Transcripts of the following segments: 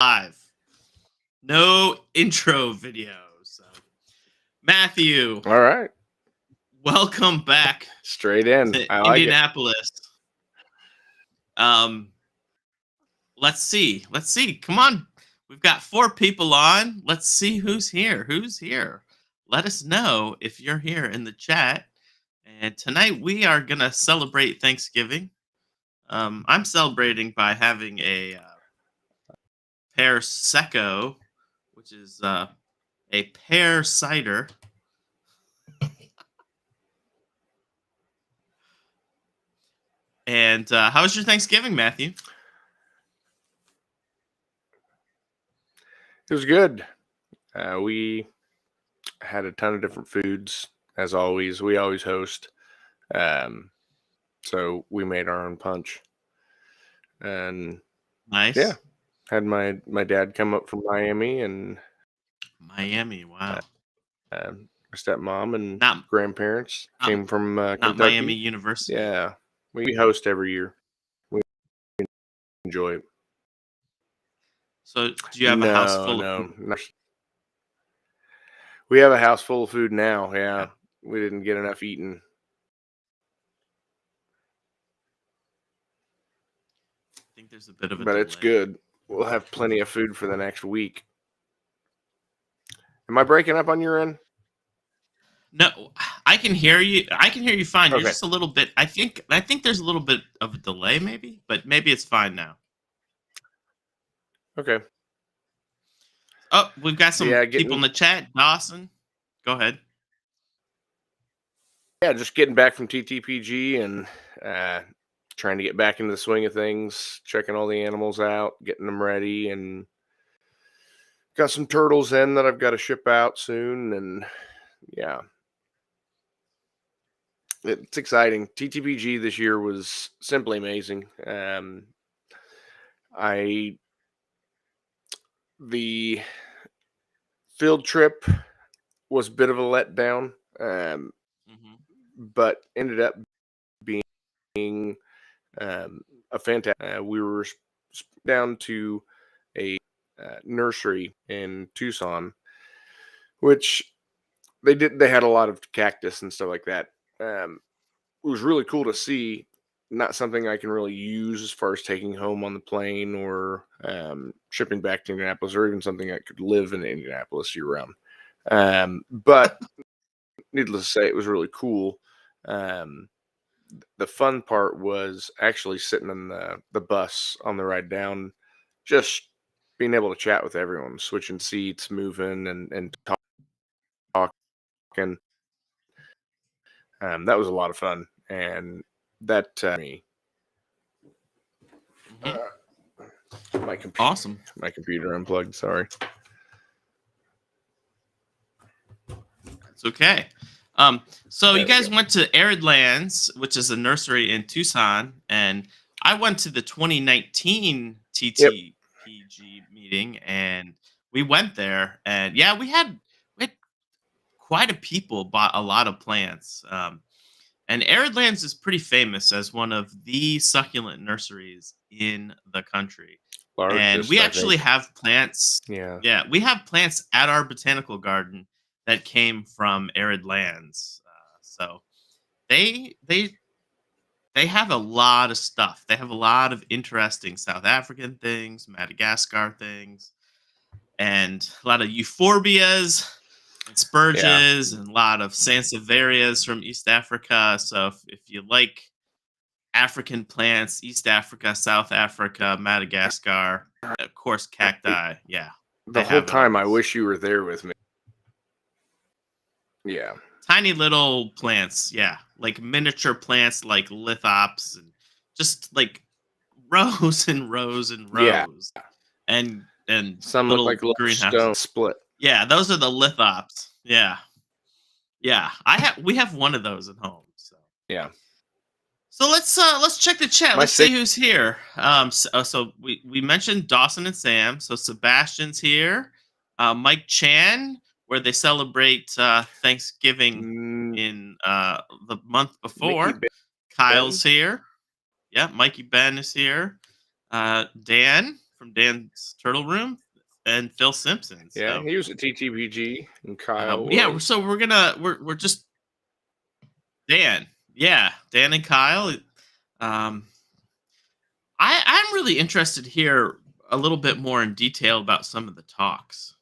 live. No intro video. So, Matthew, All right. welcome back Straight in. to I like it. Indianapolis. Um, let's see. Let's see. Come on. We've got 4 people on. Let's see who's here. Who's here? Let us know if you're here in the chat. And tonight we are gonna celebrate Thanksgiving. I'm celebrating by having a pear secco, which is a pear cider. And how was your Thanksgiving, Matthew? It was good. We had a ton of different foods, as always. We always host. So we made our own punch. And Nice. yeah, had my dad come up from Miami and Miami, wow. my stepmom and Not grandparents not, came from not Kentucky. Miami University. Yeah, we host every year. We enjoy it. So do you have a house full of No. food? We have a house full of food now. Yeah, we didn't get enough eating. I think there's a bit of a But delay. it's good. We'll have plenty of food for the next week. Am I breaking up on your end? No, I can hear you. I can hear you fine. You're Okay. just a little bit. I think there's a little bit of a delay, maybe, but maybe it's fine now. Okay. Oh, we've got some Yeah, people in the chat. Dawson, go ahead. Yeah, just getting back from TTPG and trying to get back into the swing of things, checking all the animals out, getting them ready, and got some turtles in that I've got to ship out soon. And yeah, it's exciting. TTPG this year was simply amazing. The field trip was a bit of a letdown, but ended up being a fantastic. We were down to a nursery in Tucson, which they had a lot of cactus and stuff like that. It was really cool to see. Not something I can really use as far as taking home on the plane or shipping back to Indianapolis, or even something I could live in Indianapolis year round. But needless to say, it was really cool. The fun part was actually sitting in the bus on the ride down, just being able to chat with everyone, switching seats, moving, and talking. That was a lot of fun, and that me. My computer. Awesome. My computer unplugged. Sorry. It's okay. So you guys went to Arid Lands, which is a nursery in Tucson, and I went to the 2019 TTPG meeting, and we went there, and yeah, we had quite a people bought a lot of plants. And Arid Lands is pretty famous as one of the succulent nurseries in the country. And we actually have plants. Yeah, we have plants at our botanical garden that came from Arid Lands. So they have a lot of stuff. They have a lot of interesting South African things, Madagascar things, and a lot of euphorbias and spurges and a lot of sansevierias from East Africa. So if you like African plants, East Africa, South Africa, Madagascar, of course, cacti. Yeah. The whole time I wish you were there with me. Yeah. Tiny little plants. Yeah. Like miniature plants like lithops and just like rows and rows and rows. Yeah. And some look like greenhouses. Stone split. Yeah, those are the lithops. Yeah. Yeah. We have one of those at home. So yeah. So let's check the chat. Let's see who's here. So we mentioned Dawson and Sam. So Sebastian's here. Mike Chan, where they celebrate Thanksgiving in the month before. Kyle's here. Yeah, Mikey Ben is here. Dan from Dan's Turtle Room, and Phil Simpson. Yeah, So he was at TTBG, and Kyle yeah, was. so we're just Dan. Yeah, Dan and Kyle. Um, I'm really interested to hear a little bit more in detail about some of the talks.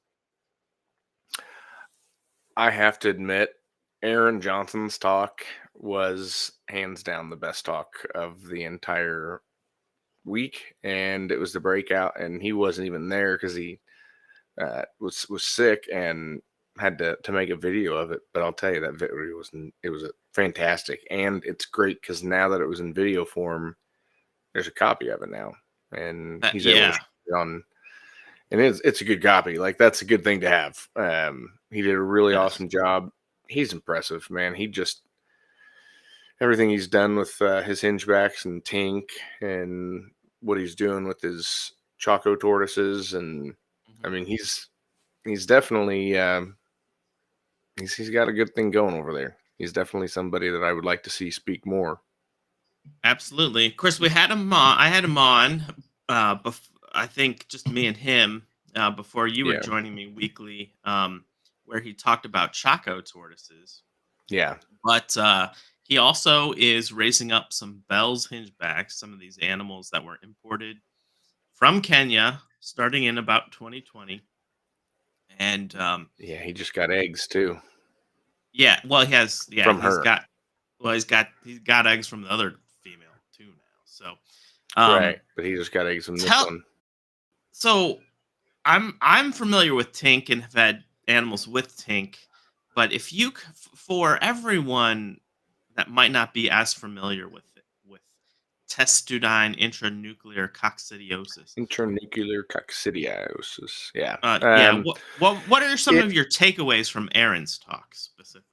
I have to admit, Aaron Johnson's talk was hands down the best talk of the entire week, and it was the breakout, and he wasn't even there because he was sick and had to make a video of it. But I'll tell you, that video was fantastic, and it's great because now that it was in video form, there's a copy of it now, and he's able to Yeah, show it on. And it's a good copy. Like, that's a good thing to have. He did a really yes. awesome job. He's impressive, man. He just everything he's done with his hingebacks and Tink, and what he's doing with his Choco tortoises, and I Mhm. mean, he's definitely he's got a good thing going over there. He's definitely somebody that I would like to see speak more. Absolutely. Of course, we had him on. I had him on. I think just me and him before you were Yeah, joining me weekly, where he talked about Chaco tortoises. yeah, But he also is raising up some Bell's hingebacks, some of these animals that were imported from Kenya starting in about 2020. And yeah. He just got eggs too yeah, well, he has, yeah, from her, he's got eggs from the other female too now. So, um, right? But he just got eggs from this tell one. so I'm familiar with Tink and have had animals with Tink, but if you for everyone that might not be as familiar with it, with testudine intranuclear coccidiosis, Internuclear coccidiosis. Yeah. yeah, what are some It of your takeaways from Aaron's talk specifically?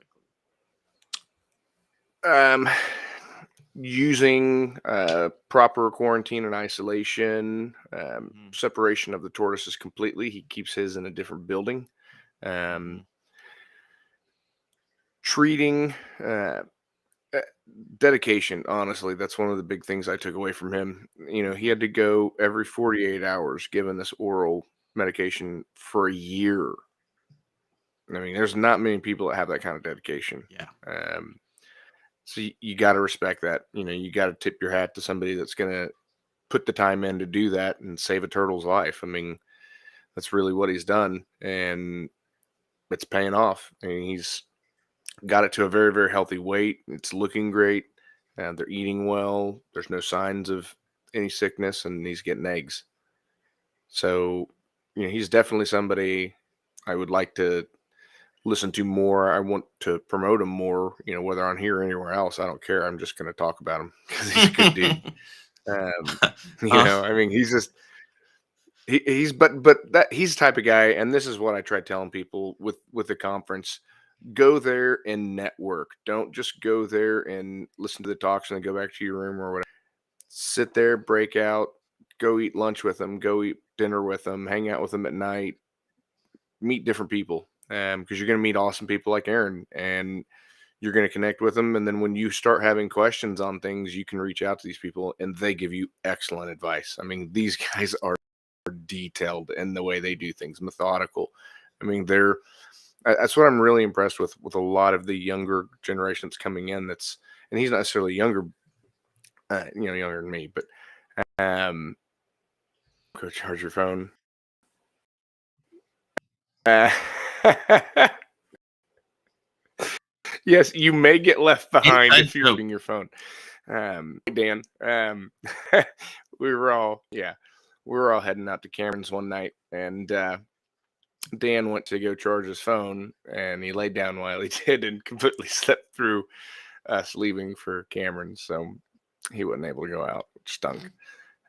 um using proper quarantine and isolation, Mhm, separation of the tortoises completely. He keeps his in a different building. mhm, Um, treating uh, dedication. Honestly, that's one of the big things I took away from him. You know, he had to go every 48 hours given this oral medication for a year. I mean, there's not many people that have that kind of dedication. yeah, Um, so you got to respect that. You know, you got to tip your hat to somebody that's going to put the time in to do that and save a turtle's life. I mean, that's really what he's done, and it's paying off. I mean, he's got it to a very, very healthy weight. It's looking great. They're eating well. There's no signs of any sickness, and he's getting eggs. So, you know, he's definitely somebody I would like to listen to more. I want to promote him more. You know, whether on here or anywhere else, I don't care. I'm just going to talk about him because he's a good dude. Um, uh, I mean, he's just but that he's the type of guy, and this is what I try telling people with the conference. Go there and network. Don't just go there and listen to the talks and then go back to your room or whatever. Sit there, break out, go eat lunch with them, go eat dinner with them, hang out with them at night, meet different people. Because you're going to meet awesome people like Aaron, and you're going to connect with them. And then when you start having questions on things, you can reach out to these people, and they give you excellent advice. I mean, these guys are detailed in the way they do things, methodical. I mean, that's what I'm really impressed with a lot of the younger generations coming in. And he's not necessarily younger, younger than me, but um, go charge your phone. Uh, yes, you may get left behind inside if you're joke. using your phone. Dan, we were all heading out to Cameron's one night, and Dan went to go charge his phone, and he laid down while he did and completely slept through us leaving for Cameron. So he wasn't able to go out, which stunk.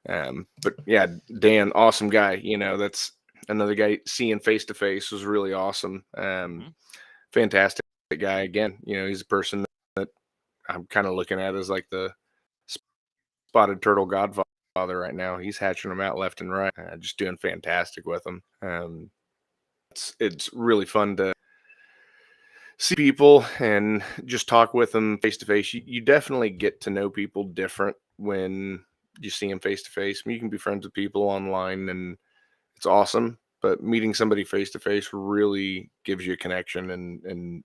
But yeah, Dan, awesome guy. You know, that's another guy seeing face to face was really awesome. Mhm. Fantastic guy. Again, you know, he's a person that I'm kind of looking at as like the spotted turtle godfather right now. He's hatching them out left and right, just doing fantastic with them. It's really fun to see people and just talk with them face to face. You definitely get to know people different when you see them face to face. You can be friends with people online, and it's awesome. But meeting somebody face to face really gives you a connection and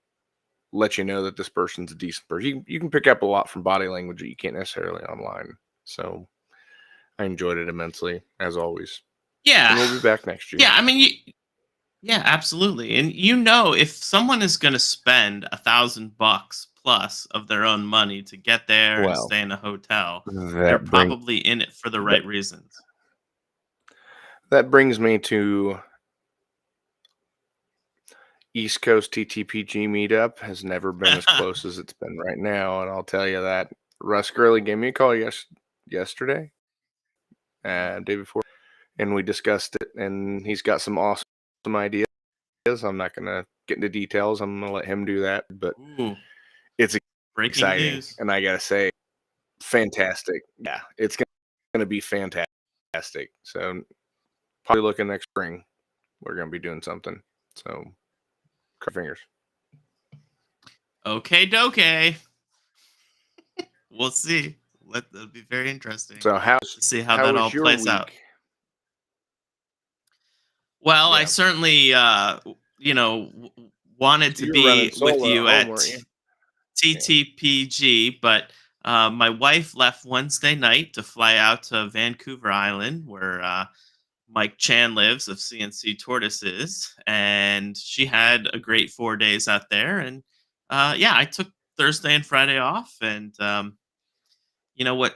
lets you know that this person's a decent person. You can pick up a lot from body language that you can't necessarily online. So I enjoyed it immensely, as always. Yeah. And we'll be back next year. Yeah, I mean, yeah, absolutely. And if someone is going to spend $1,000 plus of their own money to get there and Well, stay in a hotel, they're that brings probably in it for the right reasons. that brings me to East Coast TTPG meetup has never been as close as it's been right now, and I'll tell you that. Russ Gurley gave me a call yesterday, day before, and we discussed it, and he's got some awesome ideas. I'm not going to get into details. I'm going to let him do that, but Ooh, it's breaking exciting, news. and I got to say, fantastic. Yeah, it's going to be fantastic. So probably looking next spring, we're going to be doing something. So cross fingers. Okay, doke. We'll see. That'll be very interesting So to see how that was all your plays week? out. Well, I Yeah. certainly, wanted to You were running be with solo you at home, at weren't you? TTPG, but my wife left Wednesday night to fly out to Vancouver Island, where Mike Chan lives of CNC Tortoises, and she had a great 4 days out there. And yeah, I took Thursday and Friday off, and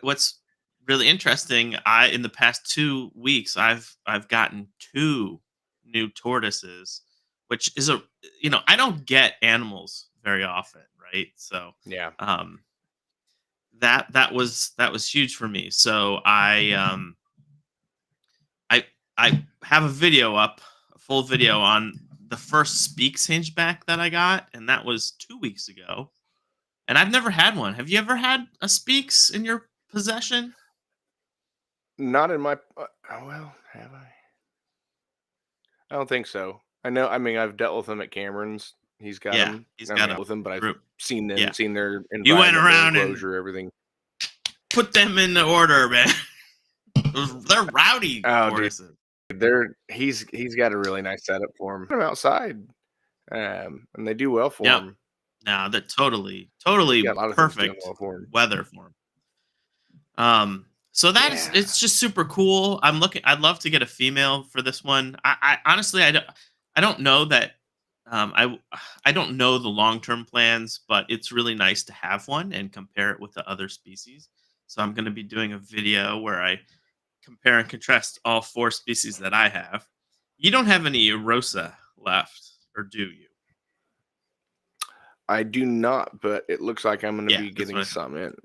what's really interesting, in the past 2 weeks I've gotten two new tortoises, which is I don't get animals very often, right? So Yeah. um that was huge for me. So I have a video up, a full video on the first Speaks Hingeback that I got, and that was 2 weeks ago. And I've never had one. Have you ever had a Speaks in your possession? Not in my well, have I? I don't think so. I know. I mean, I've dealt with him at Cameron's. He's got Yeah, them. he's I got mean, a not with them, but I've group. seen them, Yeah. seen their You went environment, their around and enclosure, everything. put them in the order, man. They're rowdy Oh, dude, tortoises. he's got a really nice setup for him. Put 'em outside, and they do well for Yep. him. No, they're totally He's got a lot of things doing perfect well for him. weather for them. So Yeah. it's just super cool. I'd love to get a female for this one. I honestly, I don't know that. I don't know the long term plans, but it's really nice to have one and compare it with the other species. So I'm going to be doing a video where I compare and contrast all four species that I have. You don't have any Erosa left, or do you? I do not, but it looks like I'm going to Yeah, be that's getting what some in.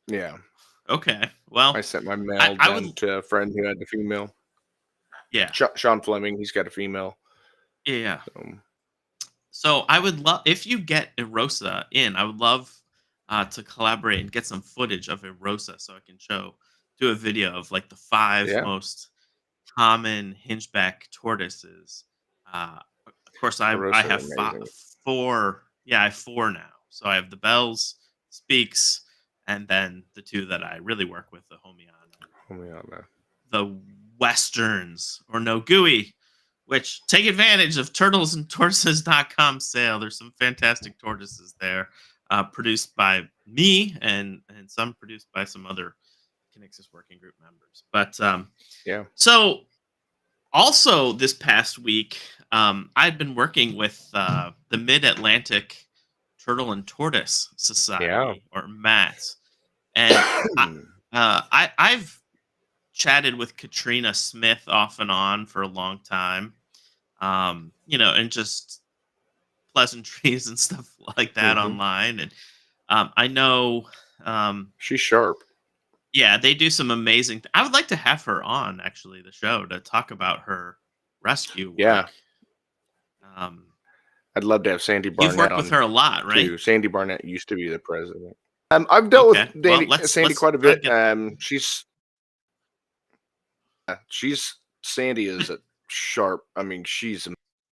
Yeah, Okay. Well, I sent my mail I down would. to a friend who had the female. Yeah. Sean Fleming, he's got a female. Yeah. So. So I would love, if you get Erosa in, I would love to collaborate and get some footage of Erosa so I can do a video of like the five Yeah. most common hingeback tortoises. Of course, I Erosa are have amazing. four. Yeah, I have four now. So I have the Bells, Speaks, and then the two that I really work with, the Homiana, the Westerns, or No Gooey, which take advantage of turtlesandtortoises.com sale. There's some fantastic tortoises there, produced by me and some produced by some other Kinexus working group members. But Yeah. so also this past week, I've been working with the Mid-Atlantic Turtle and Tortoise Society, or MATS, and I've chatted with Katrina Smith off and on for a long time, and just pleasantries and stuff like that online. And I know, she's sharp. Yeah, they do some amazing. I would like to have her on actually the show to talk about her rescue work. Yeah. I'd love to have Sandy Barnett. You've worked with her a lot, right? Too. Sandy Barnett used to be the president. I've dealt with Sandy quite a bit. Sandy is a sharp. I mean, she's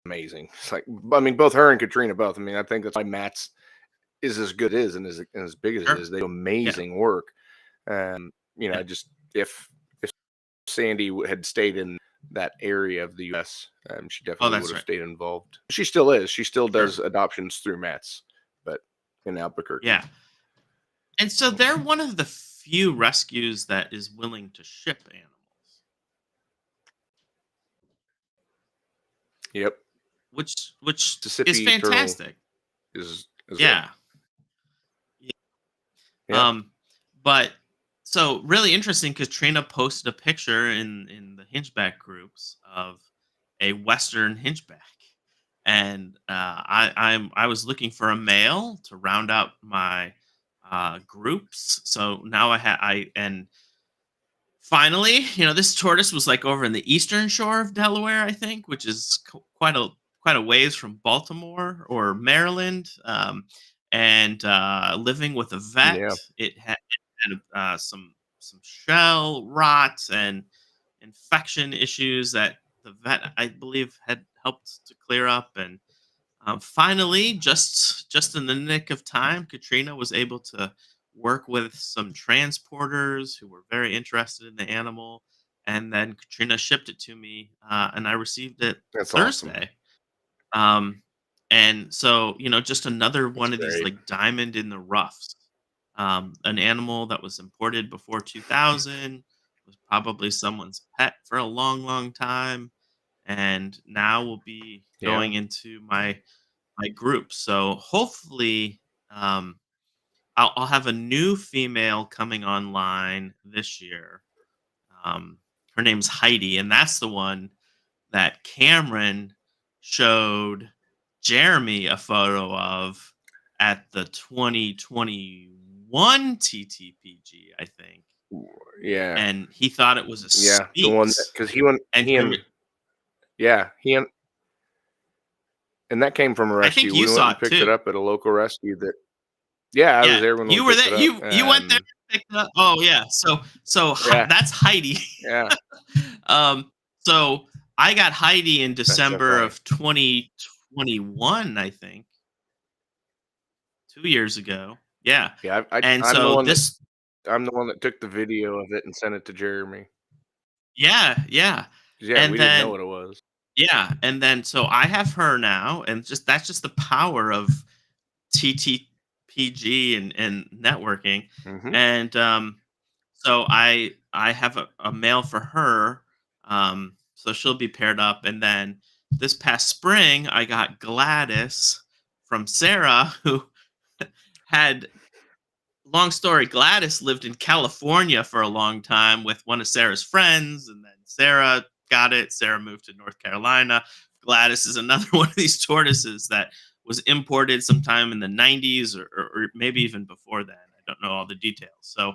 amazing. It's like, I mean, both her and Katrina both. I mean, I think that's why Matt's is as good as and as big as it is. They do amazing work. It's if Sandy had stayed in that area of the U.S., she definitely that's would have right. stayed involved. She still is. She still Sure. does adoptions through Matt's, but in Albuquerque. Yeah. And so they're one of the few rescues that is willing to ship animals, Yep. which is Mississippi turtle fantastic. is it. Yeah. Yeah. But so really interesting, Katrina posted a picture in the Hingeback groups of a Western Hingeback, and I was looking for a male to round out my groups. So now I and finally, this tortoise was like over in the eastern shore of Delaware, I think, which is quite a ways from Baltimore or Maryland. And living with a vet, Yeah. it had some shell rot and infection issues that the vet, I believe, had helped to clear up. And finally, just in the nick of time, Katrina was able to work with some transporters who were very interested in the animal, and then Katrina shipped it to me, and I received it That's awesome. Thursday. Um, and so, just another That's one of these great. like diamond in the roughs. An animal that was imported before 2000, was probably someone's pet for a long, long time, and now will be Yeah. going into my group. So hopefully, um, I'll have a new female coming online this year. Um, Her name's Heidi, and that's the one that Cameron showed Jeremy a photo of at the 2021 TTPG, I think, Yeah. and he thought it was a Yeah. The one Sphinx. because he went And he and yeah and that came from a I think rescue. you We went saw and it picked it too. up at a local rescue. That Yeah, I was Yeah, there when we you were picked there. it up. You went there and picked it up. Oh yeah. Yeah. That's Heidi. Yeah. So I got Heidi in That's December right. of 2021, I think, 2 years ago. Yeah, Yeah. and I'm the so one that this, took the video of it and sent it to Jeremy. yeah, 'Cause, yeah, and we didn't know then what it was. yeah, and then so I have her now, and that's just the power of TTPG and networking, Hmm. and so I have a male for her, so she'll be paired up, and then this past spring I got Gladys from Sarah, who had, long story, Gladys lived in California for a long time with one of Sarah's friends, and then Sarah got it. Sarah moved to North Carolina. Gladys is another one of these tortoises that was imported sometime in the 90s, or maybe even before then. I don't know all the details. So,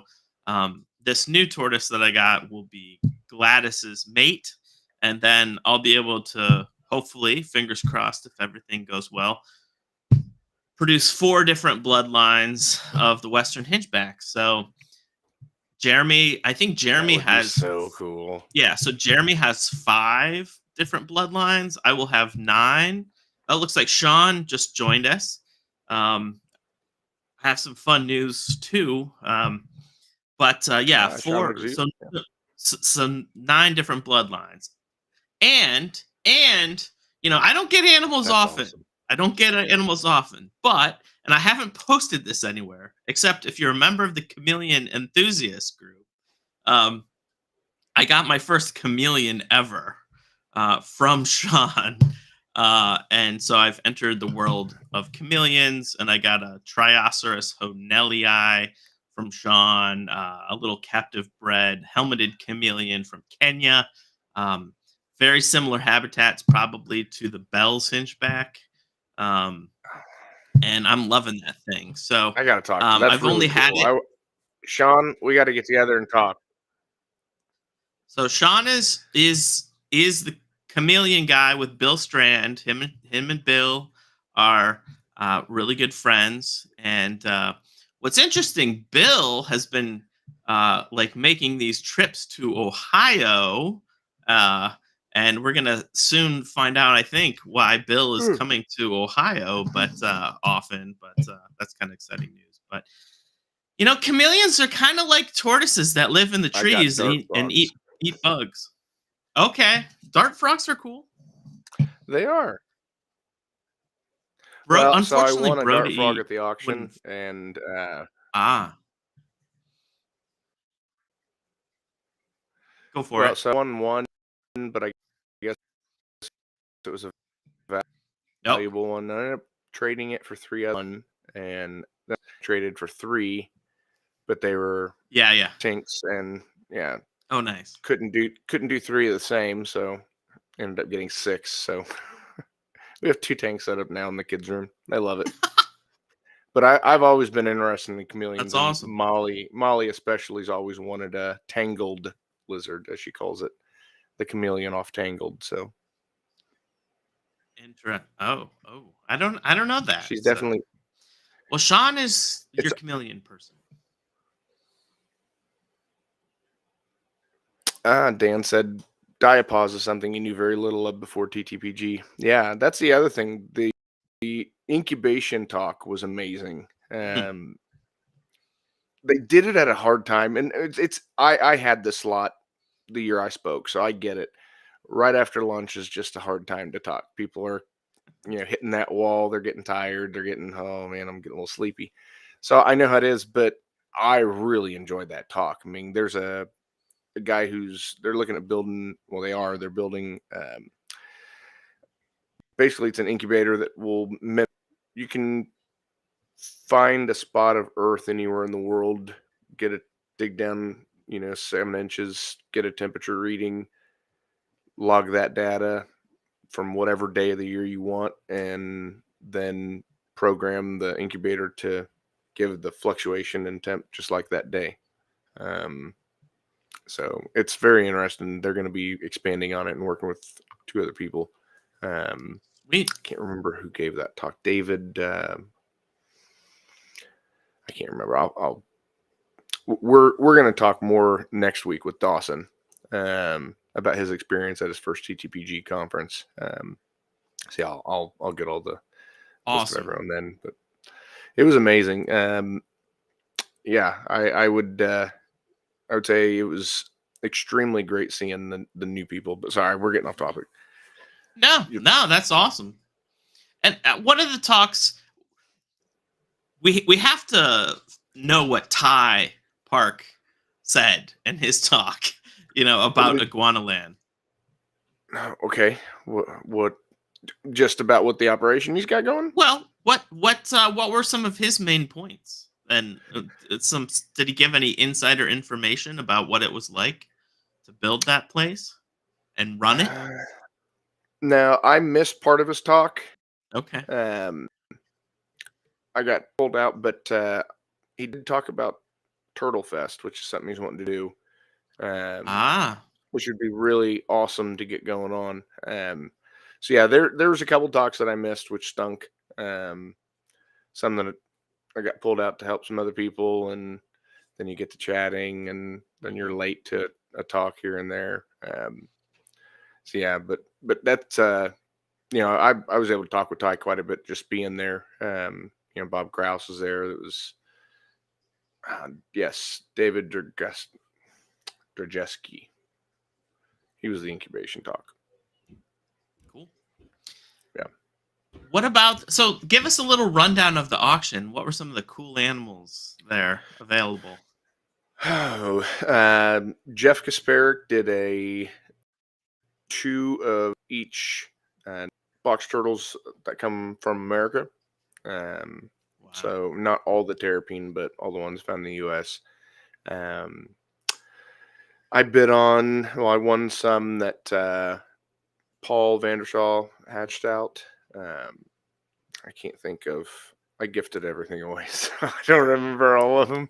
this new tortoise that I got will be Gladys's mate. And then I'll be able to, hopefully, fingers crossed, if everything goes well, produce 4 different bloodlines of the Western Hingeback. So Jeremy, I think That Jeremy would be has, so cool. yeah. So Jeremy has 5 different bloodlines. I will have 9. It looks like Sean just joined us. I have some fun news too. But yeah, Sean 4. McZew. So some 9 different bloodlines, and I don't get animals That's often. awesome. I don't get animals often, but, and I haven't posted this anywhere except if you're a member of the Chameleon Enthusiast group. Um, I got my first chameleon ever from Sean. And so I've entered the world of chameleons, and I got a Trioceros honellii from Sean, a little captive bred helmeted chameleon from Kenya. Um, Very similar habitats, probably, to the Bell's Hingeback. Um, and I'm loving that thing. So I got to talk to him. That's I've only really had cool. it. Sean, we got to get together and talk. So Sean is the chameleon guy with Bill Strand. Him and Bill are really good friends. And what's interesting, Bill has been like making these trips to Ohio, and we're gonna soon find out, I think, why Bill is coming to Ohio, but often. But that's kind of exciting news. But You know, chameleons are kind of like tortoises that live in the I got trees and dart eat frogs. eat bugs. Okay, dart frogs are cool. They are. Bro, Well, so I unfortunately, won a dart frog Brody at the auction, wouldn't. and Ah, go for well, it. so I won one, but I guess it was a Nope. valuable one. I ended up trading it for three other one, and then traded for three, but they were Yeah, yeah. tinks, and yeah, Oh, nice. couldn't do three of the same, so ended up getting six. So we have two tanks set up now in the kids' room. They love it. But I've always been interested in That's chameleons, and awesome. Molly especially has always wanted a tangled lizard, as she calls it, the chameleon off Tangled. So Oh. I don't know that. she's definitely Well, Sean is your it's chameleon person. Dan said diapause is something he knew very little of before TTPG. Yeah, that's the other thing. The incubation talk was amazing. Mhm. They did it at a hard time, and I had the slot the year I spoke, so I get it. Right after lunch is just a hard time to talk. People are hitting that wall. They're getting tired. They're getting, oh man, I'm getting a little sleepy. So I know how it is, but I really enjoyed that talk. I mean, there's a guy they're looking at building. Well, they're building. Basically, it's an incubator that will. You can find a spot of Earth anywhere in the world, get it, dig down, 7 inches, get a temperature reading, log that data from whatever day of the year you want, and then program the incubator to give the fluctuation in temp just like that day. Um, so it's very interesting. They're going to be expanding on it and working with two other people. Sweet. I can't remember who gave that talk. David. I can't remember. We're going to talk more next week with Dawson about his experience at his first TTPG conference. See, I'll get all the list of Awesome. everyone then, but it was amazing. Yeah, I would say it was extremely great seeing the new people. But sorry, we're getting off topic. No, that's awesome. And one of the talks we have to know what Ty Park said in his talk, about Iguanaland. Okay, what just about what the operation he's got going? Well, what were some of his main points? And did he give any insider information about what it was like to build that place and run it? Now I missed part of his talk. Okay. I got pulled out, but he did talk about Turtle Fest, which is something he's wanting to do, Ah, which would be really awesome to get going on. So yeah, there was a couple talks that I missed, which stunk. Some that I got pulled out to help some other people, and then you get to chatting, and then you're late to a talk here and there. So yeah, but that's I was able to talk with Ty quite a bit just being there. Bob Kraus was there. It was yes, David Drajeski. He was the incubation talk. cool. Yeah. What about, so give us a little rundown of the auction. What were some of the cool animals there available? Oh, Jeff Kasparik did a 2 of each box turtles that come from America. Wow. So not all the terrapin, but all the ones found in the U.S. I bid on. Well, I won some that Paul Vandershaw hatched out. I can't think of. I gifted everything away, so I don't remember all of them.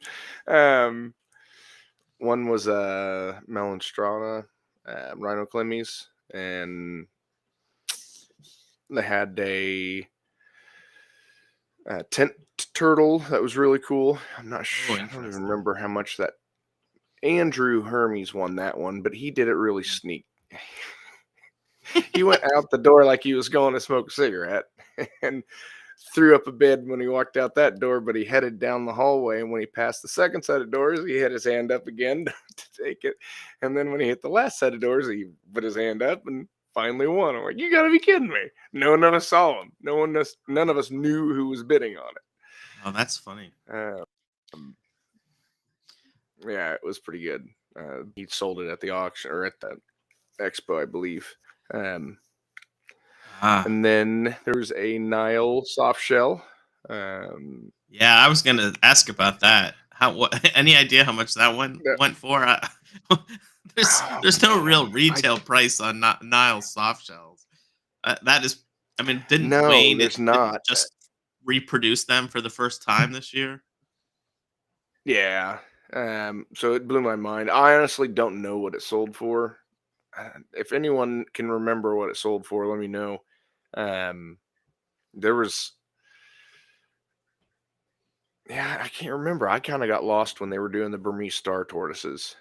One was Melanstrana, Rhino Clemmies, and they had a tent turtle that was really cool. I'm not sure. I don't even Interesting. remember how much that. Andrew Hermes won that one, but he did it really sneak. He went out the door like he was going to smoke a cigarette, and threw up a bid when he walked out that door, but he headed down the hallway. And when he passed the second set of doors, he had his hand up again to take it. And then when he hit the last set of doors, he put his hand up and finally won. I'm like, you gotta be kidding me. No one of us saw him. None of us knew who was bidding on it. Oh, that's funny. Yeah, it was pretty good. He sold it at the auction or at the expo, I believe. And then there was a Nile soft shell. Yeah, I was gonna ask about that. Any idea how much that one went for? There's no real retail price on Nile soft shells. That is, I mean, didn't No, Wayne there's not. just reproduce them for the first time this year? Yeah. So it blew my mind. I honestly don't know what it sold for. If anyone can remember what it sold for, let me know. There was, yeah, I can't remember. I kind of got lost when they were doing the Burmese star tortoises,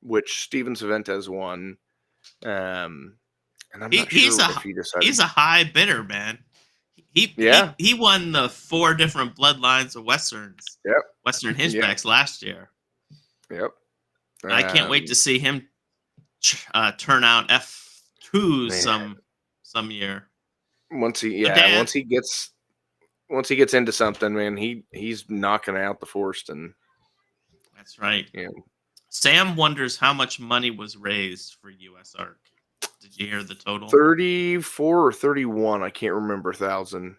which Steven Cervantes won. And I'm not sure if he decided. He's a high bidder, man. He won the 4 different bloodlines of Westerns. Yep. Western Hinchbacks last year. Yep. I can't wait to see him turn out F2 some year. Once he gets into something, man, he's knocking out the Forston. That's right. Yeah. Sam wonders how much money was raised for US Arc. Did you hear the total? 34 or 31, I can't remember, thousand.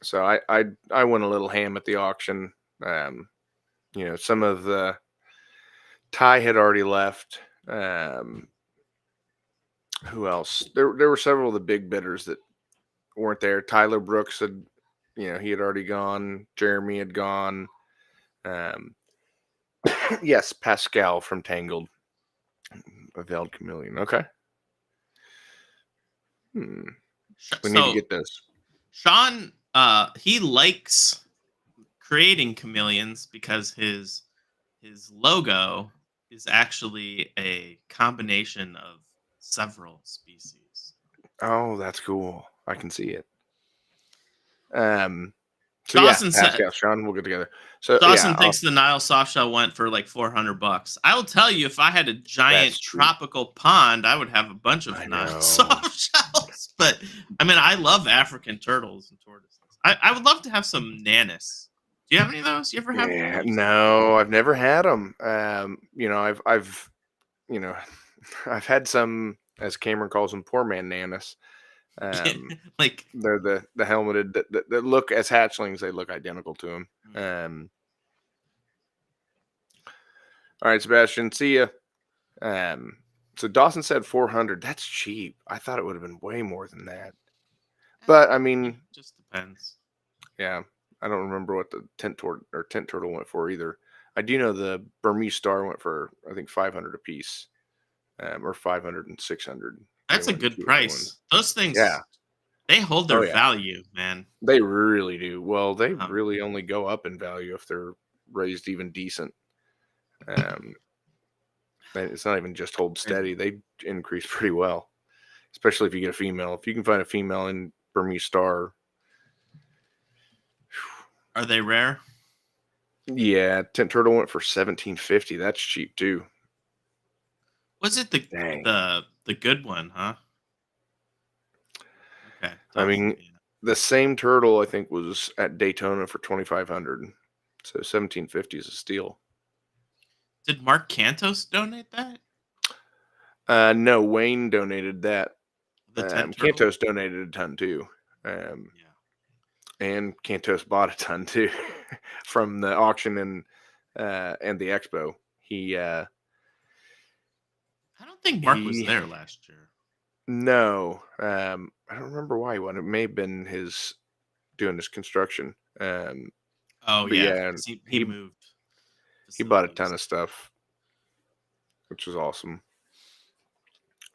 So I went a little ham at the auction. Some of the Ty had already left. Who else? There were several of the big bidders that weren't there. Tyler Brooks had, he had already gone. Jeremy had gone. Yes, Pascal from Tangled. A Veiled Chameleon. Okay. We need to get this. Sean, he likes creating chameleons because his logo is actually a combination of several species. Oh, that's cool. I can see it. So Dawson Pascal, Sean, we'll get together. So Dawson thinks the Nile softshell went for like $400. I will tell you, if I had a giant tropical pond, I would have a bunch of Nile softshells. But I mean, I love African turtles and tortoises. I would love to have some Nanis. Do you have any of those? You ever have? Yeah, no, I've never had them. I've had some, as Cameron calls them, poor man Nanis. Like they're the helmeted that look as hatchlings. They look identical to him. All right, Sebastian, see ya. So Dawson said 400. That's cheap. I thought it would have been way more than that. But I mean, it just depends. Yeah, I don't remember what the tent turtle went for either. I do know the Burmese star went for, I think, 500 a piece, or 500 and 600. That's a good price. Those things, they hold their value, man. They really do. Well, they really only go up in value if they're raised even decent. It's not even just hold steady. They increase pretty well, especially if you get a female. If you can find a female in Burmese star. Are they rare? Yeah, tent turtle went for $1,750. That's cheap too. Was it the good one, huh? Okay. I mean, the same turtle I think was at Daytona for $2,500. So $1,750 is a steal. Did Mark Cantos donate that? No, Wayne donated that. Cantos donated a ton too. And Cantos bought a ton too from the auction and the expo. I don't think Mark was there last year. No, I don't remember why he won. It may have been his doing his construction. He moved. He bought a ton of stuff, which was awesome.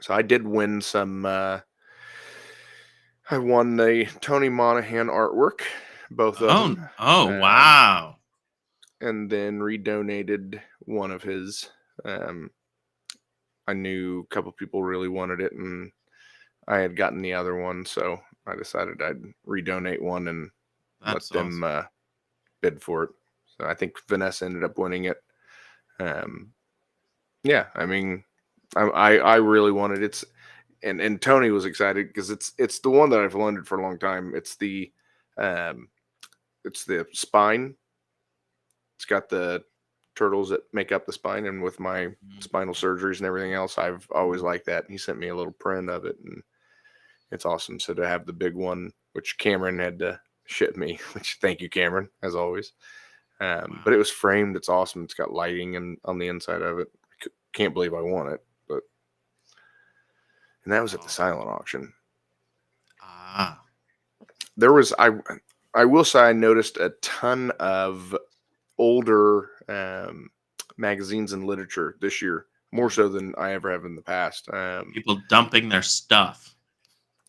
So I did win some. I won the Tony Monahan artwork, both of them. Oh, wow. And then redonated one of his. I knew a couple people really wanted it, and I had gotten the other one, so I decided I'd redonate one and let That's them awesome. bid for it. So I think Vanessa ended up winning it. Yeah, I mean, I really wanted it's and Tony was excited because it's the one that I've wanted for a long time. Um, it's the spine. It's got the turtles that make up the spine, and with my Mhm. spinal surgeries and everything else, I've always liked that. And he sent me a little print of it, and it's awesome. So to have the big one, which Cameron had to ship me, which thank you, Cameron, as always. But Wow. it was framed. It's awesome. It's got lighting and on the inside of it. Can't believe I won it, but and that was at the Oh. silent auction. Ah. There was I will say I noticed a ton of older magazines and literature this year, more Mm. so than I ever have in the past. People dumping their stuff.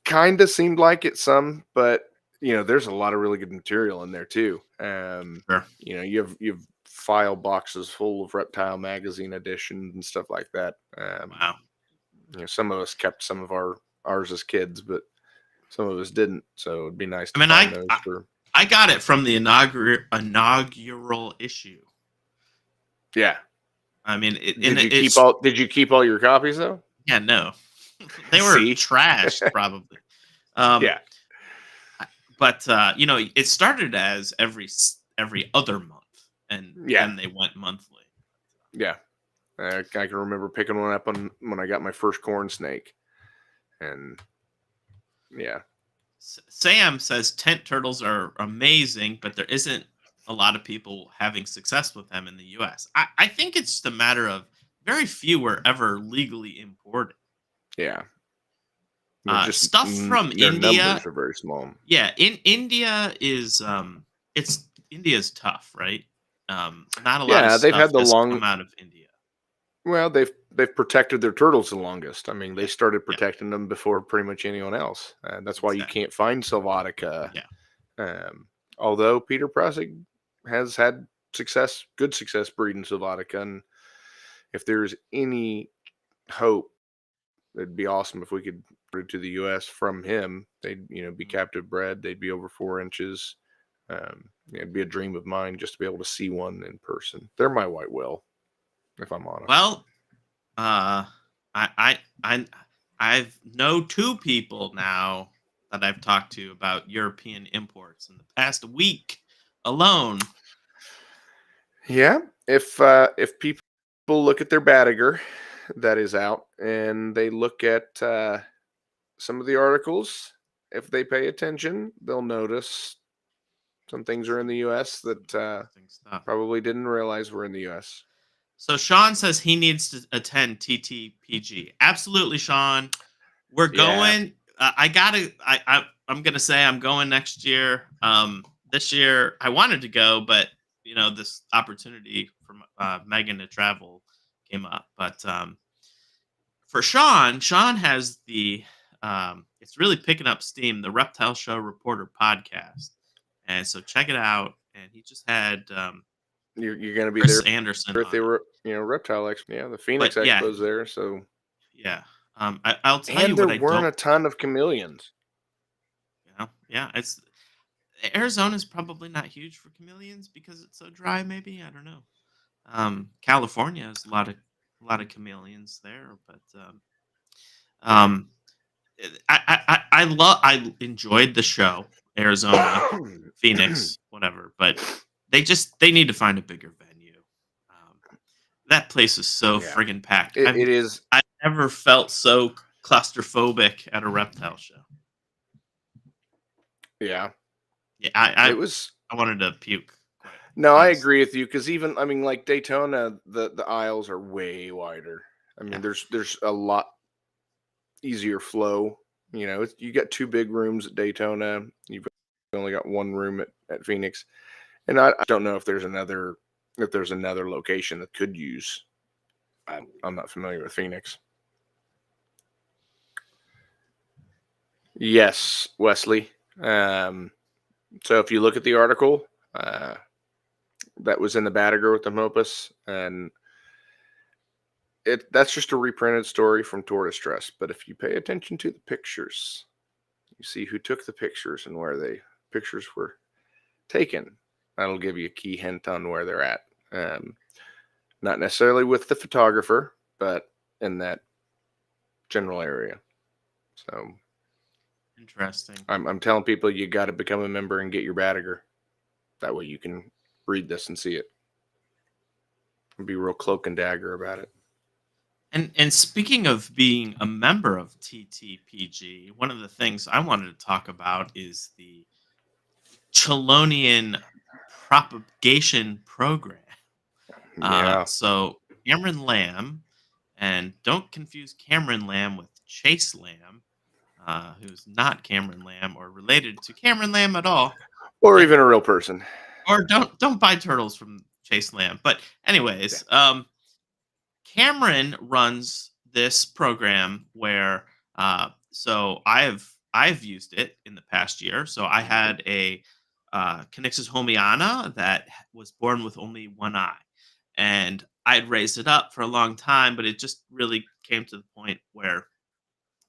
Kind of seemed like it some, but there's a lot of really good material in there too. Sure. You have file boxes full of reptile magazine editions and stuff like that. Wow. Some of us kept some of ours as kids, but some of us didn't. So it'd be nice I to mean, find those for. I got it from the inaugural issue. Yeah. I mean, Did you keep it's all? Did you keep all your copies though? yeah, no, they were See. trashed probably. Um, Yeah. but it started as every other month, and Yeah. then they went monthly. Yeah. I can remember picking one up when I got my first corn snake, and yeah, Sam says tent turtles are amazing, but there isn't a lot of people having success with them in the U.S. I think it's just a matter of very few were ever legally imported. yeah. Just Stuff from their India, numbers are very small. yeah, in India is it's India's tough, right? Not a lot of Yeah, they've stuff had the has long. come out of India. Well, they've protected their turtles the longest. I mean, they Yeah, started yeah, protecting them before pretty much anyone else. That's why you exactly. can't find Sylvatica. Yeah. Um, although Peter Prusik has had good success breeding Sylvatica, and if there's any hope, it'd be awesome if we could bring it to the U.S. from him. They'd be Mhm. captive bred. They'd be over 4 inches. It'd be a dream of mine just to be able to see one in person. They're my white whale, if I'm honest. Well, uh, I I've know two people now that I've talked to about European imports in the past week alone. Yeah, if people look at their Badiger that is out, and they look at some of the articles, if they pay attention, they'll notice some things are in the U.S. Some that interesting stuff. probably didn't realize were in the U.S. So Sean says he needs to attend TTPG. Absolutely, Sean. We're Yeah, going. I'm gonna say I'm going next year. This year I wanted to go, but this opportunity for Megan to travel came up. But for Sean has the. It's really picking up steam. The Reptile Show Reporter podcast, and so check it out. And he just had you're going to be Chris there Anderson at on the it. reptile expo. Yeah, the Phoenix But yeah, Expo's there. So yeah. I'll tell and you there what I weren't don't. a ton of chameleons. Yeah. It's Arizona's probably not huge for chameleons because it's so dry. Maybe I don't know. California has a lot of chameleons there, but um, I enjoyed the show, Arizona, Phoenix, whatever, but they need to find a bigger venue. That place is so Yeah, friggin' packed. it is. I've never felt so claustrophobic at a reptile show. Yeah, Yeah, it was. I wanted to puke. Quite No, I honestly. agree with you because even I mean, like Daytona, the aisles are way wider. I mean, Yeah. there's a lot easier flow. You got two big rooms at Daytona. You've only got one room at Phoenix, and I don't know if there's another location that could use. I'm not familiar with Phoenix. Yes, Wesley. Um, so if you look at the article that was in the Batager with the Mopus, and that's just a reprinted story from Tour Distress. But if you pay attention to the pictures, you see who took the pictures and where the pictures were taken. That'll give you a key hint on where they're at. Not necessarily with the photographer, but in that general area. So Interesting. I'm telling people you got to become a member and get your Badiger. That way you can read this and see it. And be real cloak and dagger about it. And speaking of being a member of TTPG, one of the things I wanted to talk about is the Chelonian propagation program. Yeah. So Cameron Lamb, and don't confuse Cameron Lamb with Chase Lamb, who's not Cameron Lamb or related to Cameron Lamb at all. Or And- even a real person. Or don't buy turtles from Chase Lamb. But anyways, Cameron runs this program where so I've used it in the past year. So I had a Canucks Homiana that was born with only one eye, and I'd raised it up for a long time, but it just really came to the point where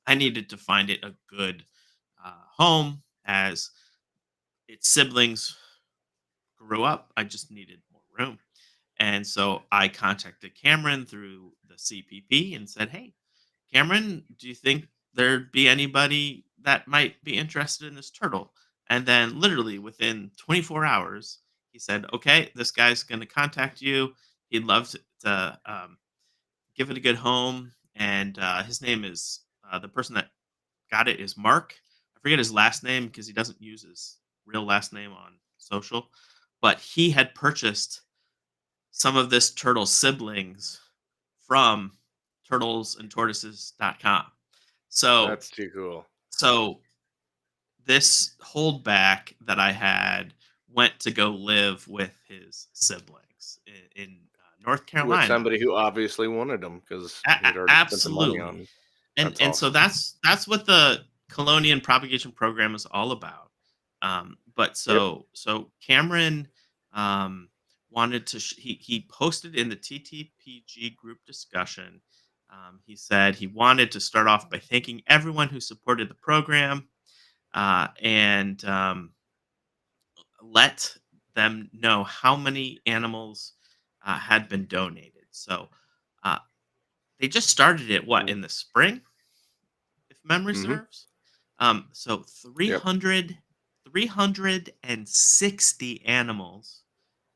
I needed to find it a good home as its siblings grew up. I just needed more room. And so I contacted Cameron through the CPP and said, "Hey, Cameron, do you think there'd be anybody that might be interested in this turtle?" And then, literally within 24 hours, he said, "Okay, this guy's going to contact you. He'd love to give it a good home." And his name is the person that got it is Mark. I forget his last name because he doesn't use his real last name on social, but he had purchased some of this turtle siblings from turtlesandtortoises.com. So That's too cool. so this holdback that I had went to go live with his siblings in North With Carolina. somebody who obviously wanted them because he'd already spent the money on Absolutely. them. And That's so awesome. that's what the Colonian propagation program is all about. But so Cameron um, wanted to he posted in the TTPG group discussion. He said he wanted to start off by thanking everyone who supported the program and let them know how many animals had been donated. So uh, they just started it in the spring, if memory Mm-hmm. serves. So Yep. 360 animals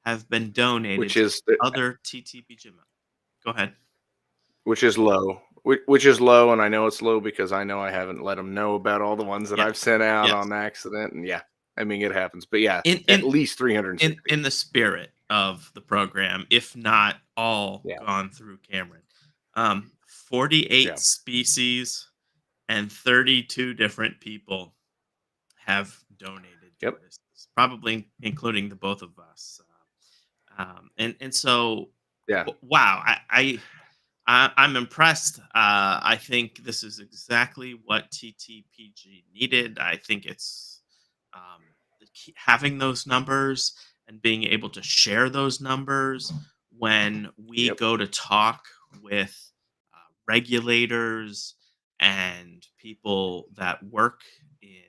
have been donated Which to is other TTPG members. Go ahead. which is low. Which is low, and I know it's low because I know I haven't let them know about all the ones that Yes. I've sent out Yes. on accident. And yeah, I mean it happens. But yeah, In at in least 360. in the spirit of the program, if not all Yeah. gone through Cameron. 48 Yeah. species and 32 different people have donated Yep. tortoises, probably including the both of us. And so, Yeah. wow, I'm impressed. I think this is exactly what TTPG needed. I think it's having those numbers and being able to share those numbers when we Yep. go to talk with regulators and people that work in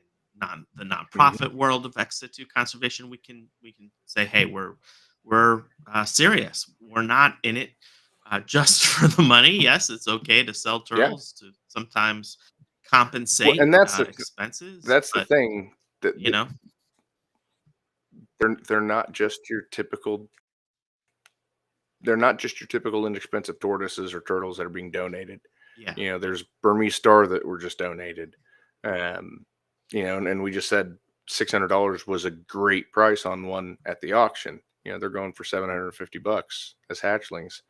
the nonprofit world of ex situ conservation. We can say, hey, we're serious. We're not in it just for the money. Yes, it's okay to sell Yeah. turtles to sometimes Well, compensate and expenses, that's the but thing that you know, they're not just your typical. They're not just your typical inexpensive tortoises or turtles that are being donated. yeah, You know, there's Burmese star that were just donated. Um, you know, and we just said $600 was a great price on one at the auction. You know, they're going for $750 as hatchlings.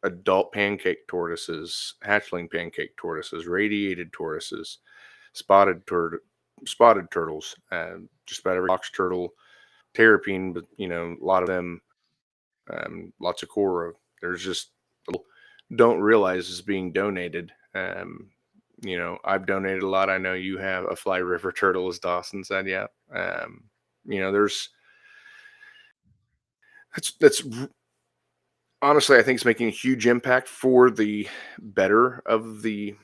Adult pancake tortoises, hatchling pancake tortoises, radiated tortoises, spotted turtles, just about every box turtle, terrapin, but you know, a lot of them, lots of coral. There's just don't realize is being donated. You know, I've donated a lot. I know you have a fly river turtle, as Dawson said. Yeah. You know, that's honestly, I think it's making a huge impact for the better of the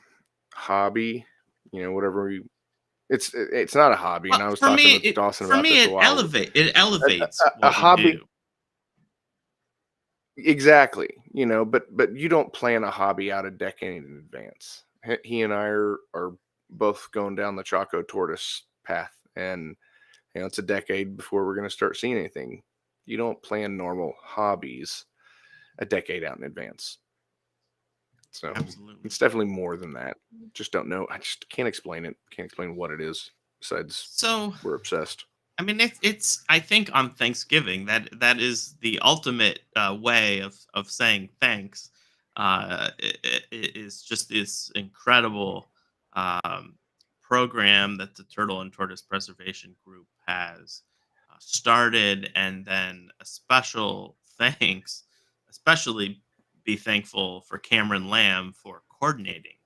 hobby. You know, whatever It's not a hobby, and I Well, was for talking me, with Dawson for about me, this a while. it elevates A what we hobby, do. exactly. But you don't plan a hobby out a decade in advance. He and I are both going down the Chaco tortoise path, and it's a decade before we're going to start seeing anything. You don't plan normal hobbies a decade out in advance. So Absolutely. it's definitely more than that. Just don't know. I just can't explain it. Can't explain what it is. Besides, So, we're obsessed. I mean, it's I think on Thanksgiving that is the ultimate way of saying thanks. It is just this incredible um, program that the Turtle and Tortoise Preservation Group has started, and then a special thanks, especially be thankful for Cameron Lamb for coordinating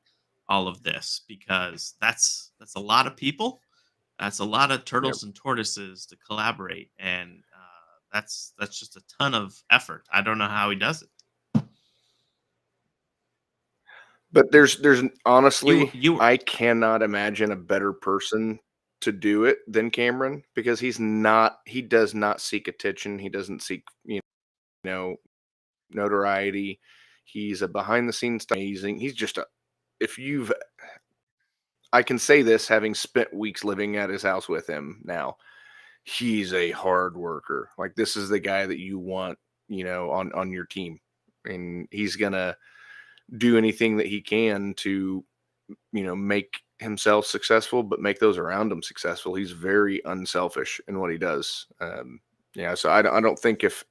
all of this, because that's a lot of people. That's a lot of Yep. turtles and tortoises to collaborate, and that's just a ton of effort. I don't know how he does it. But there's honestly, You I cannot imagine a better person to do it than Cameron, because he does not seek attention. He doesn't seek, know, notoriety. He's a behind the scenes amazing. He's just if you've I can say this having spent weeks living at his house with him now. He's a hard worker. Like, this is the guy that you want, on your team. And he's going to do anything that he can to, make himself successful, but make those around him successful. He's very unselfish in what he does. So I don't think if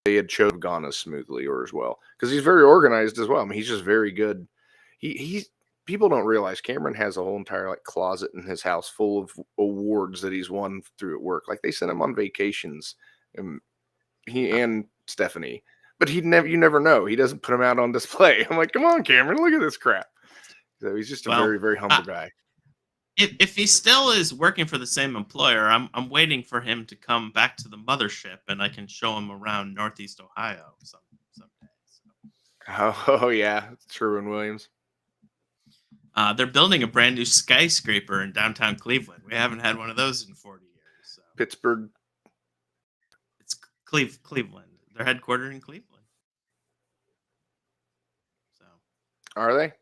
they had gone as smoothly or as well, because he's very organized as well. I mean, he's just very good. He's People don't realize Cameron has a whole entire closet in his house full of awards that he's won through at work. Like, they sent him on vacations, and he and Stephanie, but you never know. He doesn't put them out on display. I'm like, come on, Cameron, look at this crap. So he's just a very, very humble guy. If he still is working for the same employer, I'm waiting for him to come back to the mothership, and I can show him around Northeast Ohio someday. So. Oh yeah, Sherwin-Williams. They're building a brand new skyscraper in downtown Cleveland. We haven't had one of those in 40 years. So. Pittsburgh. It's Cleveland. They're headquartered in Cleveland. So. Are they?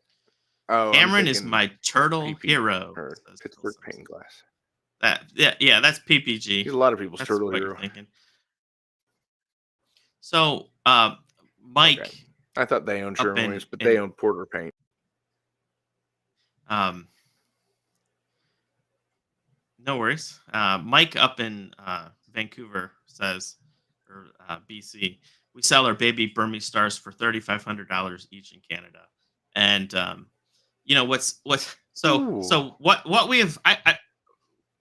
Oh, Cameron is my turtle hero. Pittsburgh Pane Glass. Yeah, that's PPG. He's a lot of people's That's turtle what hero. you're thinking. So, Mike. Okay. I thought they owned Sherwin-Williams, but they own Porter Paint. No worries. Mike up in Vancouver says, or BC, we sell our baby Burmese stars for $3,500 each in Canada. And what we have,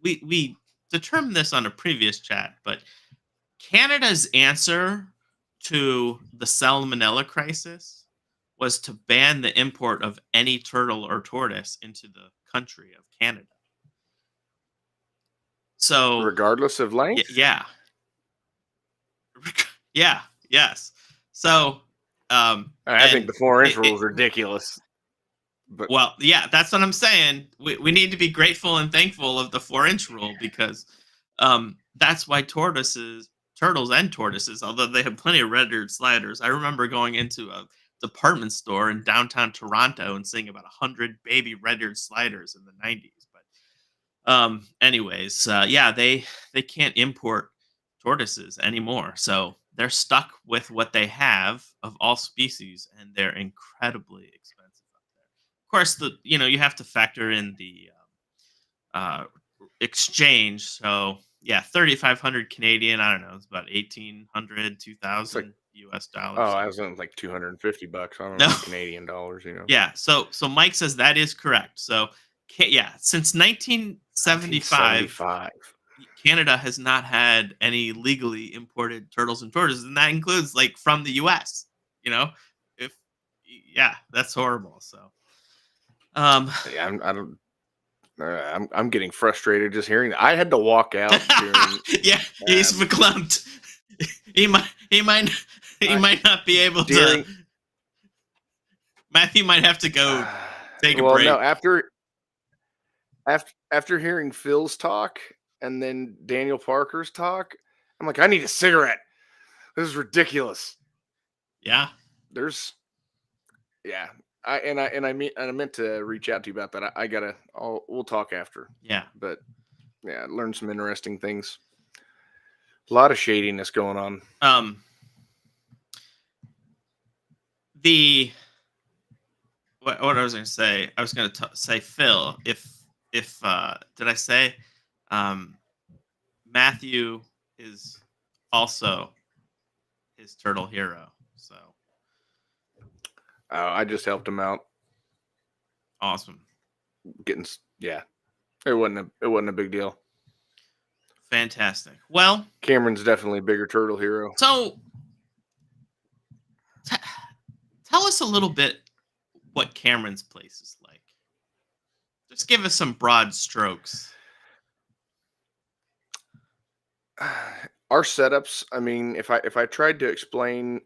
we determined this on a previous chat, but Canada's answer to the salmonella crisis was to ban the import of any turtle or tortoise into the country of Canada. So regardless of length? Yeah. Yes. So I think the 4-inch rule is ridiculous. But well, yeah, that's what I'm saying. We need to be grateful and thankful of the 4-inch rule, because that's why turtles and tortoises, although they have plenty of red-eared sliders. I remember going into a department store in downtown Toronto and seeing about 100 baby red-eared sliders in the 90s. But anyways, they can't import tortoises anymore. So they're stuck with what they have of all species, and they're incredibly expensive up there. Of course, you have to factor in the exchange. So yeah, 3,500 Canadian. I don't know. It's about 1,800, 2,000 US dollars. Oh, I was on like $250. I don't know, Canadian dollars. Yeah. So Mike says that is correct. So yeah, since 1975, Canada has not had any legally imported turtles and tortoises, and that includes from the U.S. That's horrible. So, yeah, I'm getting frustrated just hearing that. I had to walk out. He's verklempt. He might not be able to. Matthew might have to go take a break. No, after hearing Phil's talk and then Daniel Parker's talk, I'm like, I need a cigarette. This is ridiculous. Yeah. There's, yeah. I meant to reach out to you about that. We'll talk after. Yeah. But yeah, learned some interesting things. A lot of shadiness going on. What I was going to say, I was going to say, Phil, if did I say Matthew is also his turtle hero? So I just helped him out. awesome. Yeah. It wasn't a big deal. Fantastic. Well, Cameron's definitely a bigger turtle hero. So tell us a little bit what Cameron's place is like. Just give us some broad strokes. Our setups, I mean, if I tried to explain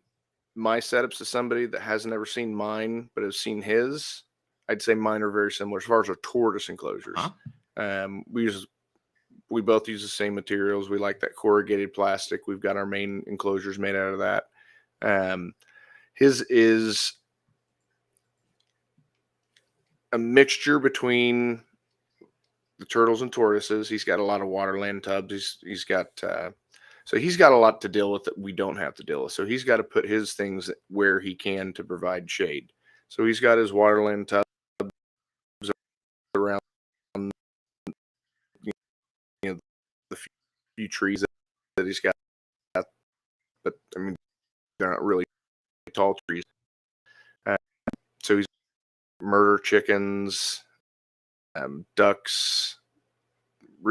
my setups to somebody that hasn't ever seen mine but has seen his, I'd say mine are very similar as far as our tortoise enclosures. Huh? We both use the same materials. We like that corrugated plastic. We've got our main enclosures made out of that. His is a mixture between the turtles and tortoises. He's got a lot of waterland tubs. He's got so he's got a lot to deal with that we don't have to deal with. So he's got to put his things where he can to provide shade. So he's got his waterland tubs around, you know, the few trees that he's got. But I mean, they're not really tall trees. So he's murder chickens, ducks,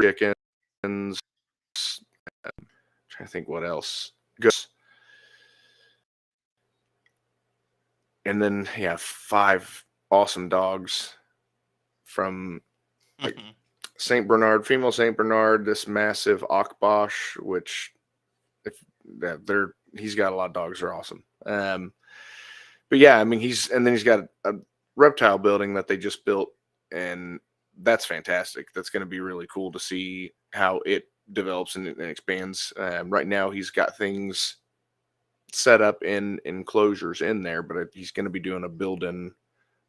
chickens. Trying to think what else. Goats. And then 5 awesome dogs from like Saint Bernard, female Saint Bernard, this massive Akbash, which he's got a lot of dogs. They're awesome. But yeah, I mean he's got a reptile building that they just built, and that's fantastic. That's going to be really cool to see how it develops and expands. Right now he's got things set up in enclosures in there, but he's going to be doing a build-in.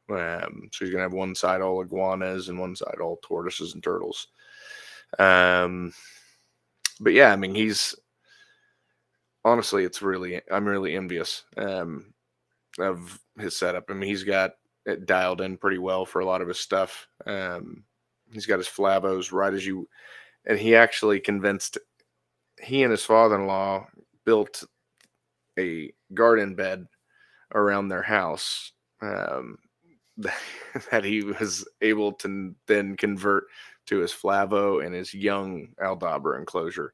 So he's going to have one side all iguanas and one side all tortoises and turtles. But yeah, I mean he's honestly, I'm really envious of his setup. I mean he's got it dialed in pretty well for a lot of his stuff. He's got his Flavos and he actually he and his father-in-law built a garden bed around their house that he was able to then convert to his Flavo and his young Aldabra enclosure.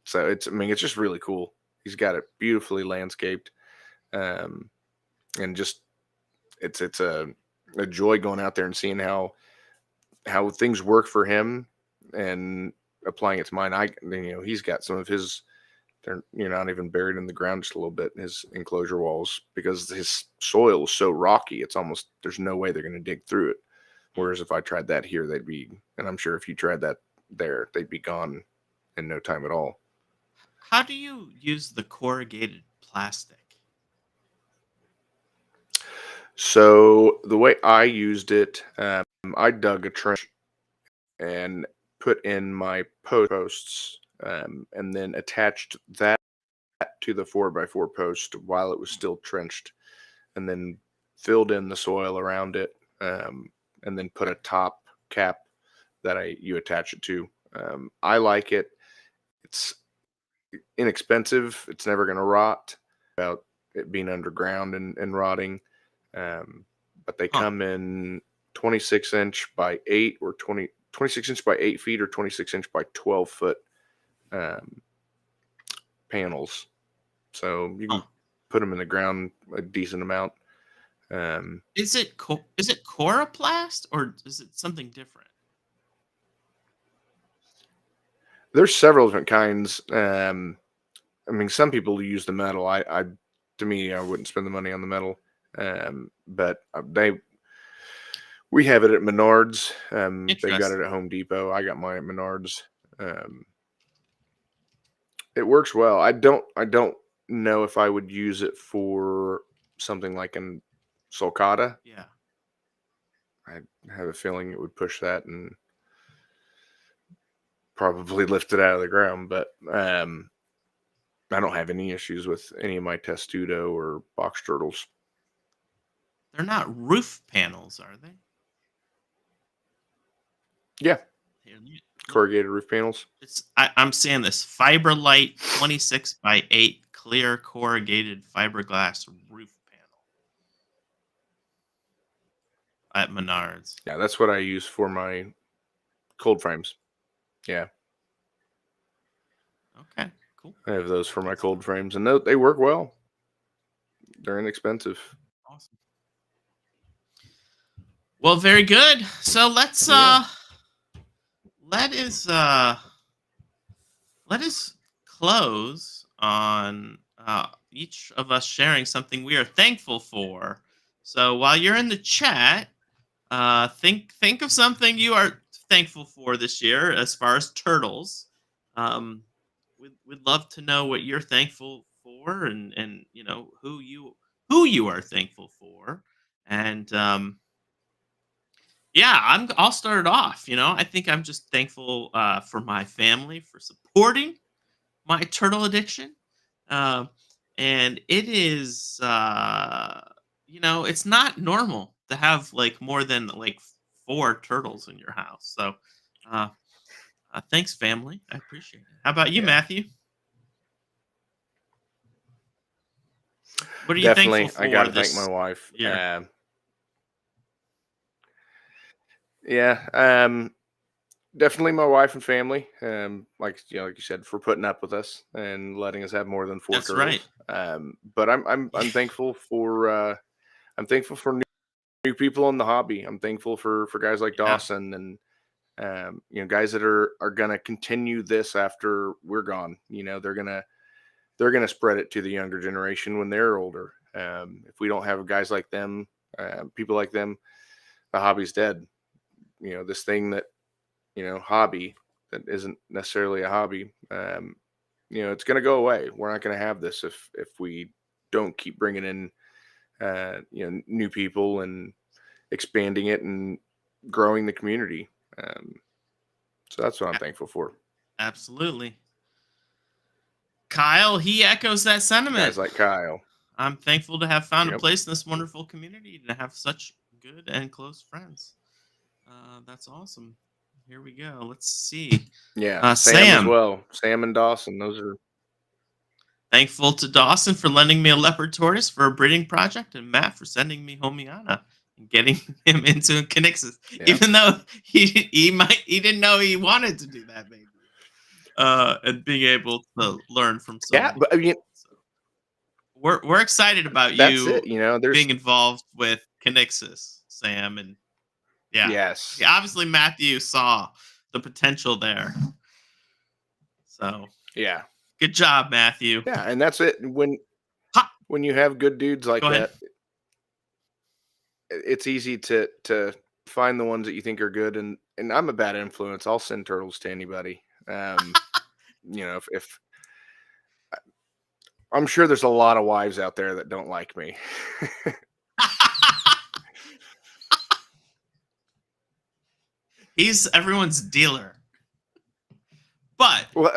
So it's just really cool. He's got it beautifully landscaped, and just it's a joy going out there and seeing how things work for him and applying it to mine. He's got some of his, they're not even buried in the ground, just a little bit, his enclosure walls, because his soil is so rocky, it's almost, there's no way they're going to dig through it. Whereas if I tried that here, and I'm sure if you tried that there, they'd be gone in no time at all. How do you use the corrugated plastic? So the way I used it, I dug a trench and put in my posts, and then attached that to the 4x4 post while it was still trenched, and then filled in the soil around it, and then put a top cap that you attach it to. I like it. It's inexpensive. It's never going to rot without it being underground and rotting. But they come in 26 inch by 8 or 26 inch by 8 feet or 26 inch by 12 foot panels. So you can put them in the ground a decent amount. Is it Coroplast or is it something different? There's several different kinds. I mean, some people use the metal. To me, I wouldn't spend the money on the metal. But We have it at Menards. They've got it Interesting. at Home Depot. I got mine at Menards. It works well. I don't know if I would use it for something like an sulcata. Yeah. I have a feeling it would push that and probably lift it out of the ground. But I don't have any issues with any of my Testudo or box turtles. They're not roof panels, are they? Yeah, Here, let me- corrugated roof panels. I'm seeing this Fiberlight 26 by 8 clear corrugated fiberglass roof panel at Menards. Yeah, that's what I use for my cold frames. Yeah, Okay, cool. I have those for my cold frames, and they work well. They're inexpensive. Awesome. Well, very good. So let's Yeah. let us close on each of us sharing something we are thankful for. So while you're in the chat, think of something you are thankful for this year as far as turtles. We'd love to know what you're thankful for, and you know who you are thankful for, and yeah, I'll start it off. You know, I think I'm just thankful for my family for supporting my turtle addiction. Um, and it is, you know, it's not normal to have like more than like four turtles in your house. So, uh, thanks, family. I appreciate it. How about you, Yeah, Matthew? What are you thankful definitely. I got for to thank my this wife. year? Yeah, definitely my wife and family. Like you said, for putting up with us and letting us have more than four That's right. turtles. But I'm thankful for new people in the hobby. I'm thankful for guys like Yeah, Dawson and guys that are gonna continue this after we're gone. They're gonna spread it to the younger generation when they're older. If we don't have guys like them, people like them, the hobby's dead. This thing that hobby that isn't necessarily a hobby. It's going to go away. We're not going to have this if we don't keep bringing in new people and expanding it and growing the community. So that's what I'm a- thankful for. absolutely. Kyle, he echoes that sentiment. Guys like Kyle. I'm thankful to have found a Yep. place in this wonderful community to have such good and close friends. That's awesome. Here we go. Let's see. Yeah. Sam as Sam, well. Sam and Dawson. Those are. thankful to Dawson for lending me a leopard tortoise for a breeding project, and Matt for sending me Homiana and getting him into Kinixis, Yeah. even though he didn't know he wanted to do that, maybe. And being able to learn from so Yeah. many But I mean, people. So we're excited about that's you it. There's. being involved with Kinixis, Sam, and yeah. Yes. Yeah, obviously Matthew saw the potential there. So Yeah. good job, Matthew. Yeah. And that's it. Ha! When you have good dudes like Go ahead. that, it's easy to find the ones that you think are good. And I'm a bad influence. I'll send turtles to anybody. If I'm sure there's a lot of wives out there that don't like me. He's everyone's dealer. But Well,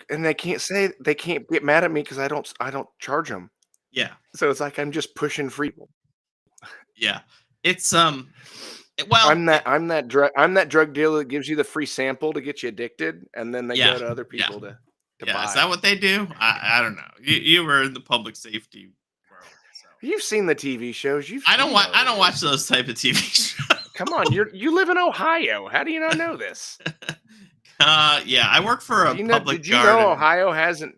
and they can't get mad at me because I don't charge them. yeah, So it's like I'm just pushing free. yeah. It's well, I'm that drug dealer that gives you the free sample to get you addicted, and then they Yeah, go to other yeah. people to yeah. buy. Is that what they do? I don't know. You were in the public safety world, so You've seen the TV shows. I don't watch those type of TV shows. Come on, you live in Ohio. How do you not know this? Yeah, I work for a public Did you garden. know Ohio hasn't?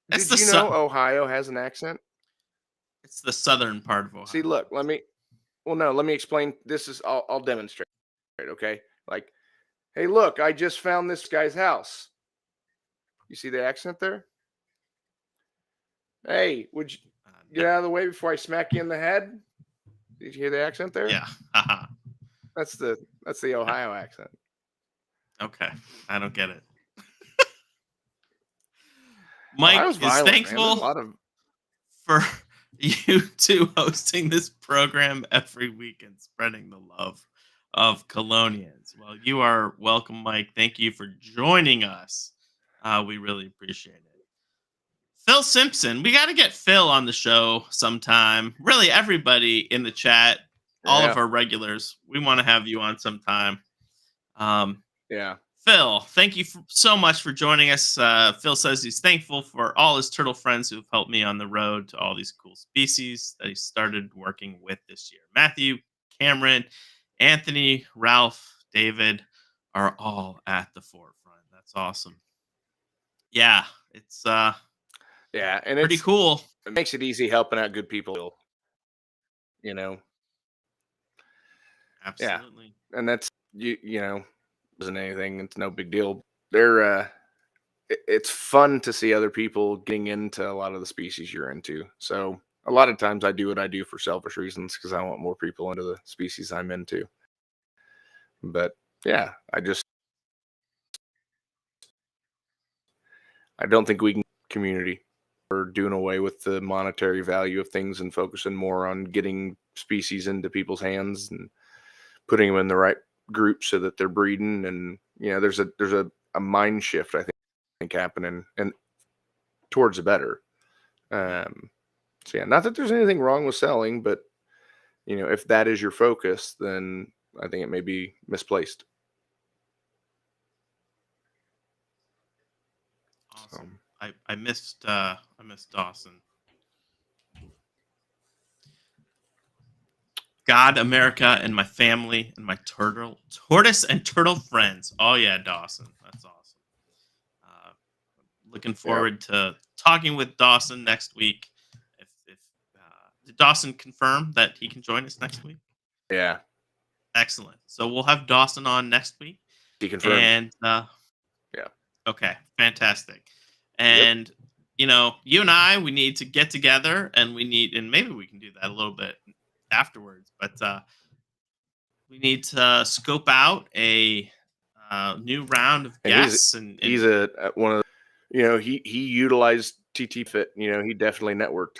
It's Did you know Ohio has an accent? It's the southern part of Ohio. See, look, let me explain. I'll demonstrate. Okay, like, hey, look, I just found this guy's house. You see the accent there? Hey, would you get out of the way before I smack you in the head? Did you hear the accent there? Yeah. Haha. That's the Ohio accent. Okay, I don't get it. Mike Ohio's is violent, man. There's a thankful lot of for you two hosting this program every week and spreading the love of Colonians. Well, you are welcome, Mike. Thank you for joining us. We really appreciate it. Phil Simpson, we got to get Phil on the show sometime. Really, everybody in the chat, all of Yeah. our regulars, we want to have you on sometime. Yeah. Phil, thank you so much for joining us. Phil says he's thankful for all his turtle friends who've helped me on the road to all these cool species that he started working with this year. Matthew, Cameron, Anthony, Ralph, David are all at the forefront. That's awesome. Yeah, it's Yeah, and pretty cool. It makes it easy helping out good people. You know. Absolutely. And that's you know, isn't anything. It's no big deal. They're it's fun to see other people getting into a lot of the species you're into. So a lot of times I do what I do for selfish reasons because I want more people into the species I'm into. But yeah, I don't think we can community or doing away with the monetary value of things and focusing more on getting species into people's hands and putting them in the right group so that they're breeding. And there's a mind shift I think happening and towards the better. So yeah, not that there's anything wrong with selling, but if that is your focus, then I think it may be misplaced. Awesome. I missed Dawson. God, America, and my family, and my tortoise and turtle friends. Oh yeah, Dawson, that's awesome. Looking forward to talking with Dawson next week. If did Dawson confirm that he can join us next week? Yeah. Excellent. So we'll have Dawson on next week. He confirmed. And yeah. Okay, fantastic. And you and I, we need to get together, and maybe we can do that a little bit afterwards. But we need to scope out a new round of guests. And he's one of he utilized TT Fit. He definitely networked.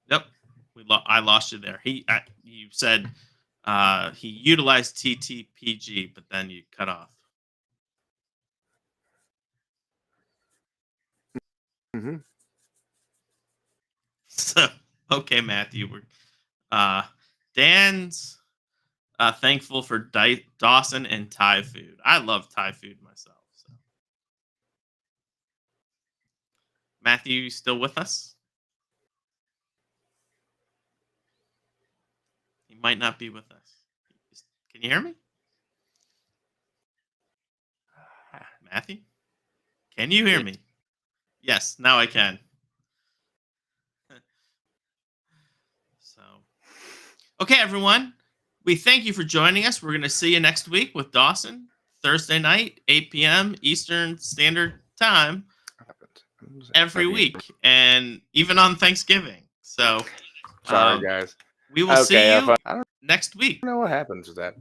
Yep, I lost you there. You said he utilized TTPG, but then you cut off. Mm-hmm. So, okay, Matthew, Dan's thankful for Dawson and Thai food. I love Thai food myself. So, Matthew, you still with us? He might not be with us. Can you hear me? Matthew? Can you hear me? Yes, now I can. So, okay, everyone. We thank you for joining us. We're going to see you next week with Dawson, Thursday night, 8 p.m. Eastern Standard Time, every week, and even on Thanksgiving. So, sorry, guys. We will see you next week. I don't know what happens with that.